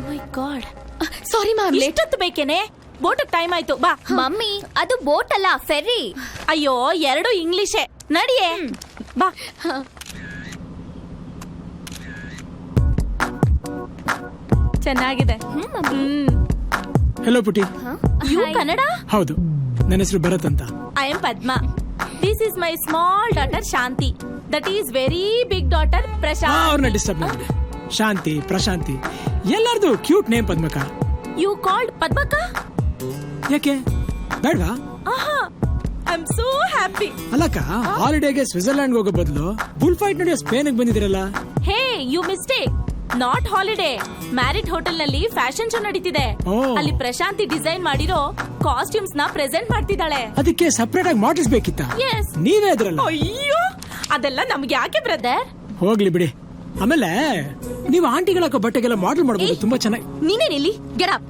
ಮೈ God, sorry ma'am, late ಬೇಕೇನೆ? ಬೋಟಕ್ time ಆಯ್ತು, ಬಾ. ಮಮ್ಮಿ, ಅದು ಬೋಟ್ ಅಲ್ಲ, ಫೆರ್ರಿ. ಅಯ್ಯೋ, ಎರಡು ಇಂಗ್ಲಿಷೇ, ನಡಿಯೇ ಬಾ. ಚೆನ್ನಾಗಿದೆ. ಹೆಲೋ ಪುಟಿ. ಯು ಕನ್ನಡ? ಹೌದು, ನನ್ನ ಹೆಸರು ಭರತ್ ಅಂತ. I am Padma. This is my small daughter Shanti. That is very big daughter Prashanti. ಅವ್ರನ್ನ ಡಿಸ್ಟರ್ಬ್ ಮಾಡಿ. ಶಾಂತಿ, ಪ್ರಶಾಂತಿ, ಎಲ್ಲಾರ್ದು ಕ್ಯೂಟ್ ನೇಮ್ ಪದ್ಮಕ. ಯು ಕಾಲ್ಡ್ ಪದ್ಮಕ? ಯಾಕೆ ಬೇಡ್ವಾ? I am so happy. ಅಲ್ಲಕ್ಕ, ಹಾಲಿಡೇಗೆ ಸ್ವಿಟ್ಜರ್ಲ್ಯಾಂಡ್ ಹೋಗೋ ಬದಲು ಬುಲ್ ಫೈಟ್ ನಡೆಯೋ ಸ್ಪೇನ್ ಬಂದಿದಿರಲ್ಲ. Hey, you mistake. Not holiday, married hotel ನಲ್ಲಿ ಫ್ಯಾಷನ್ ಶೋ ನಡೀತಿದೆ. ಅಲ್ಲಿ ಪ್ರಶಾಂತಿ ಡಿಸೈನ್ ಮಾಡಿರೋ ಕಾಸ್ಟ್ಯೂಮ್ಸ್ ನ ಪ್ರೆಸೆಂಟ್ ಮಾಡ್ತಿದ್ದಾಳೆ. ಅದಕ್ಕೆ ಸಪರೇಟ್ ಆಗಿ ಮಾಡಲ್ಸ್ ಬೇಕಿತ್ತ? ಎಸ್. ನೀವೇ ಇದ್ರಲ್ಲ. ಅಯ್ಯೋ, ಅದೆಲ್ಲ ನಮ್ಗೆ ಯಾಕೆ ಬ್ರದರ್? ಹೋಗ್ಲಿ ಬಿಡಿ. ಆಮೇಲೆ ನೀವು ಆಂಟಿಗಳ ಬಟ್ಟೆಗೆಲ್ಲ ಮಾಡೆಲ್ ಮಾಡಬಹುದು, ತುಂಬಾ ಚೆನ್ನಾಗಿ. ನೀನೇನಿಲ್ಲಿ ಗೆಟ್ ಅಪ್.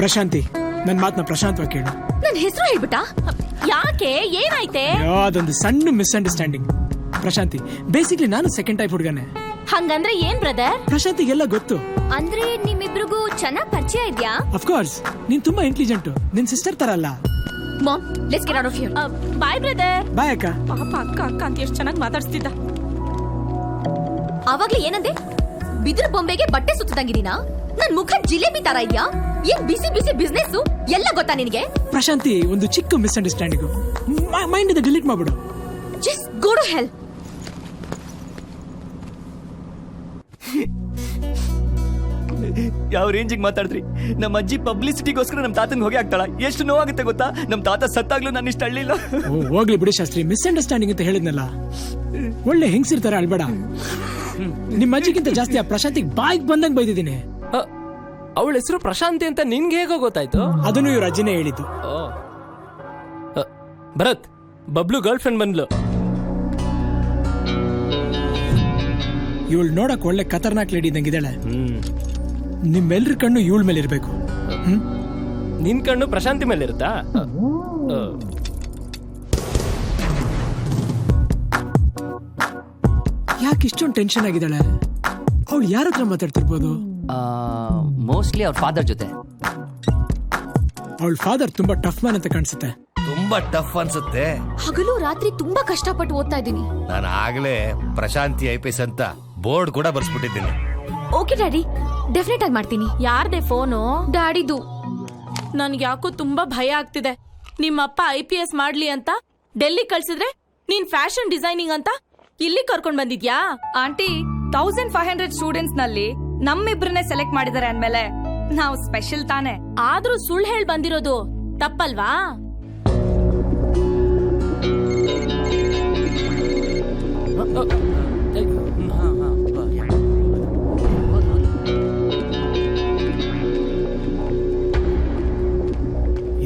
ಪ್ರಶಾಂತಿ, ನನ್ ಮಾತನ್ನ ಪ್ರಶಾಂತವಾಗಿ ಕೇಳು. ನನ್ ಹೆಸರು ಹೇಳ್ಬಿಟ್ಟ? ಯಾಕೆ, ಏನಾಯ್ತೆ? ಅದೊಂದು ಸಣ್ಣ ಮಿಸ್ಅಂಡರ್ಸ್ಟ್ಯಾಂಡಿಂಗ್. ಪ್ರಶಾಂತಿ, ಬೇಸಿಕ್ಲಿ ನಾನು ಸೆಕೆಂಡ್ ಟೈಪ್ ಹುಡುಗನೇ. ಹಂಗಂದ್ರೆ ಏನ್ ಬ್ರದರ್? ಪ್ರಶಾಂತಿಗೆಲ್ಲ ಗೊತ್ತು. ಅಂದ್ರೆ ನಿಮ್ಮಿಬ್ರಿಗೂ ಚೆನ್ನಾಗ್ ಪರಿಚಯ ಇದ್ಯಾ? ಅಫ್ಕೋರ್ಸ್, ನೀನ್ ತುಂಬಾ ಇಂಟೆಲಿಜೆಂಟ್. ನಿನ್ ಸಿಸ್ಟರ್ ತರ ಅಲ್ಲ. Mom, let's get out of here. Bye brother. Bye ಅಕ್ಕ. ಪಾಪ ಅಕ್ಕ ಅಕ್ಕ ಅಂತ ಎಷ್ಟು ಚೆನ್ನಾಗಿ ಮಾತಾಡ್ಸ್ತಿದ್ದ. ಅವಾಗ್ಲೇ ಏನಂದೆ? ಬಿದ್ರ ಬೊಂಬೆಗೆ ಬಟ್ಟೆ ಸುತ್ತದಂಗಿದೀನಾ? ನನ್ ಮುಖ ಜಿಲೇಬಿ ತರ ಇದ್ಯಾ? ಏನ್ ಬಿಸಿ ಬಿಸಿ ಬಿಸ್ನೆಸ್ ಎಲ್ಲ ಗೊತ್ತಾ ನಿನಗೆ? ಪ್ರಶಾಂತಿ, ಒಂದು ಚಿಕ್ಕ ಮಿಸ್ಅಂಡರ್ಸ್ಟ್ಯಾಂಡಿಂಗ್, ಮೈಂಡ್ ಇಂದ ಡಿಲೀಟ್ ಮಾಡ್ಬಿಡು. Just go to hell. ಯಾವ ರೇಂಜಿಗೆ ಮಾತಾಡಿದ್ರಿ? ನಮ್ಮ ಅಜ್ಜಿ ಪಬ್ಲಿಸಿಟಿಗೋಸ್ಕರ ನಮ್ಮ ತಾತನ್ ಹೋಗಿ ಆಗ್ತಾಳ. ಎಷ್ಟು ನೋವಾಗುತ್ತೆ ಗೊತ್ತಾ? ನಮ್ಮ ತಾತ ಸತ್ತಾಗ್ಲೂ ನಾನು ಇಷ್ಟ ಅಳ್ಳಿಲ್ಲ. ಹೋಗ್ಲಿ ಬಿಡಿ ಶಾಸ್ತ್ರಿ, ಮಿಸ್ಅಂಡರ್ಸ್ಟ್ಯಾಂಡಿಂಗ್ ಅಂತ ಹೇಳಿದ್ನಲ್ಲ. ಒಳ್ಳೆ ಹೆಂಗ್ಸಿರ್ತಾರೆ, ಅಳ್ಬೇಡ. ನಿಮ್ ಅಜ್ಜಿಗಿಂತ ಜಾಸ್ತಿ ಆ ಪ್ರಶಾಂತಿಗೆ ಬಾಯಿಗೆ ಬಂದಂಗ್ ಬೈದಿದ್ದೀನಿ. ಅವಳ ಹೆಸರು ಪ್ರಶಾಂತಿ ಅಂತ ನಿನ್ಗೆ ಹೇಗೋ ಗೊತ್ತಾಯ್ತು? ಅದನ್ನು ಇವ್ರ ಅಜ್ಜಿನೇ ಹೇಳಿದ್ದು. ಭರತ್, ಬಬ್ಲು ಗರ್ಲ್ ಫ್ರೆಂಡ್ ಬಂದ್ಲು. ಇವಳು ನೋಡಕ್ ಒಳ್ಳೆ ಖತರ್ನಾಕ್ ಲೇಡಿ ಇದ್ದಂಗಿದ್ದಾಳೆ. ನಿಮ್ಮೆಲ್ರ ಕಣ್ಣು ಇವಳ ಮೇಲೆ ಇರ್ಬೇಕು. ನಿನ್ ಕಣ್ಣು ಪ್ರಶಾಂತಿ ಮೇಲೆ ಇರುತ್ತಾ? ಯಾಕೆ ಇಷ್ಟೊಂದು ಟೆನ್ಷನ್ ಆಗಿದ್ದಾಳೆ? ಅವಳು ಯಾರ ಹತ್ರ ಮಾತಾಡ್ತಿರ್ಬೋದು? ಮೋಸ್ಟ್ಲಿ ಅವ್ರ ಫಾದರ್ ಜೊತೆ. ಅವಳ ಫಾದರ್ ತುಂಬಾ ಟಫ್ ಮ್ಯಾನ್ ಅಂತ ಕಾಣಿಸುತ್ತೆ. ತುಂಬಾ ಟಫ್ ಅನ್ಸುತ್ತೆ. ಹಗಲು ರಾತ್ರಿ ತುಂಬಾ ಕಷ್ಟಪಟ್ಟು ಓದ್ತಾ ಇದ್ದೀನಿ. ನಾನು ಆಗ್ಲೇ ಪ್ರಶಾಂತಿ ಐಪಿಎಸ್ ಅಂತ ಬೋರ್ಡ್ ಕೂಡ ಬರ್ಸ್ಬಿಟ್ಟಿದ್ದೀನಿ. ಓಕೆ ಡ್ಯಾಡಿ, ಡೆಫಿನೆಟ್ ಆಗಿ ಮಾಡ್ತೀನಿ. ಯಾರ್ದೆ ಫೋನು? ಡ್ಯಾಡಿದು. ನನ್ಗೆ ಯಾಕೋ ತುಂಬಾ ಭಯ ಆಗ್ತಿದೆ. ನಿಮ್ಮಪ್ಪ IPS ಮಾಡ್ಲಿ ಅಂತ ಡೆಲ್ಲಿ ಕಳ್ಸಿದ್ರೆ, ನೀನ್ ಫ್ಯಾಷನ್ ಡಿಸೈನಿಂಗ್ ಅಂತ ಇಲ್ಲಿ ಕರ್ಕೊಂಡ್ ಬಂದಿದ್ಯಾ? ಆಂಟಿ, 1500 ಸ್ಟೂಡೆಂಟ್ಸ್ ನಲ್ಲಿ ನಮ್ಮಿಬ್ರನ್ನೇ ಸೆಲೆಕ್ಟ್ ಮಾಡಿದಾರೆ ಅಂದ್ಮೇಲೆ ನಾವು ಸ್ಪೆಷಲ್ ತಾನೆ. ಆದ್ರೂ ಸುಳ್ಳು ಹೇಳ್ ಬಂದಿರೋದು ತಪ್ಪಲ್ವಾ?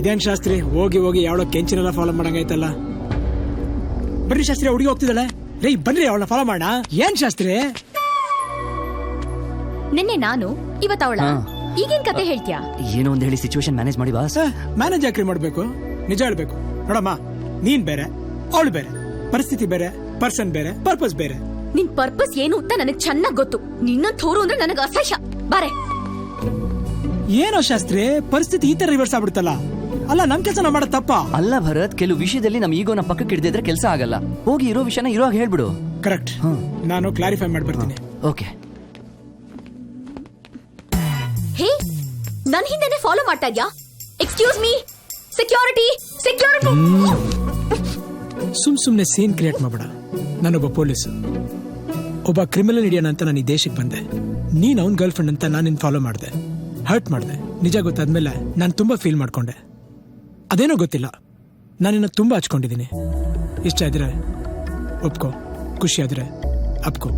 ಇದೇನ್ ಶಾಸ್ತ್ರಿ, ಹೋಗಿ ಹೋಗಿ ಯಾವಳೋ ಕೆಂಚಿನೆಲ್ಲ ಫಾಲೋ ಮಾಡಂಗಾಯ್ತಲ್ಲ. ಬರ್ರಿ ಶಾಸ್ತ್ರಿ, ಹುಡುಗಿ ಹೋಗ್ತಿದ್ದಾಳೆ. ರೇ ಬನ್ರಿ, ಅವಳನ್ನ ಫಾಲೋ ಮಾಡೋಣ. ಏನ್ ಶಾಸ್ತ್ರಿ? ನಿನ್ನೆ ನಾನು, ಇವತ್ತು ಅವಳ. ಈಗೇನ್ ಕತೆ ಹೇಳ್ತೀಯಾ? ಏನೋ ಒಂದ್ ಹೇಳಿ ಸಿಚುವೇಶನ್ ಮ್ಯಾನೇಜ್ ಮಾಡಿ ಬಾಸ್. ಮ್ಯಾನೇಜ್ ಯಾಕ್ರಿ ಮಾಡ್ಬೇಕು? ನಿಜ ಹೇಳ್ಬೇಕು. ನೋಡಮ್ಮ, ನೀನ್ ಬೇರೆ, ಅವಳು ಬೇರೆ, ಪರಿಸ್ಥಿತಿ ಬೇರೆ, ಪರ್ಸನ್ ಬೇರೆ, ಪರ್ಪಸ್ ಬೇರೆ. ನಿನ್ ಪರ್ಪಸ್ ಏನು ಅಂತ ನನಗ್ ಚೆನ್ನಾಗ್ ಗೊತ್ತು. ನಿನ್ನ ಥೋರು ಅಂದ್ರೆ ನನಗ ಅಸಹ್ಯ. ಬಾರೆ. ಏನೋ ಶಾಸ್ತ್ರಿ, ಪರಿಸ್ಥಿತಿ ಈ ತರ ರಿವರ್ಸ್ ಆಗ್ಬಿಡ್ತಲ್ಲ. ಅಲ್ಲ, ನಮ್ ಕೆಲಸ ನಾವು ಮಾಡೋದು ತಪ್ಪ ಅಲ್ಲ ಭರತ್. ಕೆಲವು ವಿಷಯದಲ್ಲಿ ನಮ್ ಈಗೋನ ಪಕ್ಕಕ್ಕೆ ಹಿಡಿದಿದ್ರೆ ಕೆಲಸ ಆಗಲ್ಲ. ಹೋಗಿ ಇರೋ ವಿಷಯನ ಇರೋವಾಗ ಹೇಳ್ಬಿಡು. ಕರೆಕ್ಟ್. ನಾನು ಕ್ಲಾರಿಫೈ ಮಾಡ್ಬಿಡ್ತೀನಿ. ಓಕೆ. ಹೇ, ನನ್ ಹಿಂದೆನೆ ಫಾಲೋ ಮಾಡ್ತಾ ಇದ್ಯಾ? Excuse me, security, security. ಸುಮ್ನೆ ಸೀನ್ ಕ್ರಿಯೇಟ್ ಮಾಡ್ಬೇಡ. ನಾನೊಬ್ಬ ಪೊಲೀಸ್, ಒಬ್ಬ ಕ್ರಿಮಿನಲ್ ಹಿಡಿಯೋಣ ಅಂತ ನಾನು ಈ ದೇಶಕ್ಕೆ ಬಂದೆ. ನೀನ್ ಅವನ್ ಗರ್ಲ್ ಫ್ರೆಂಡ್ ಅಂತ ನಾನು ನಿನ್ ಫಾಲೋ ಮಾಡಿದೆ, ಹರ್ಟ್ ಮಾಡಿದೆ. ನಿಜ ಗೊತ್ತಾದ್ಮೇಲೆ ನಾನು ತುಂಬಾ ಫೀಲ್ ಮಾಡ್ಕೊಂಡೆ. ಅದೇನೋ ಗೊತ್ತಿಲ್ಲ, ನಾನಿನ್ನ ತುಂಬಾ ಹಚ್ಕೊಂಡಿದ್ದೀನಿ. ಇಷ್ಟ ಇದ್ರೆ ಒಪ್ಕೋ, ಖುಷಿ ಆದ್ರೆ ಅಪ್ಕೋ.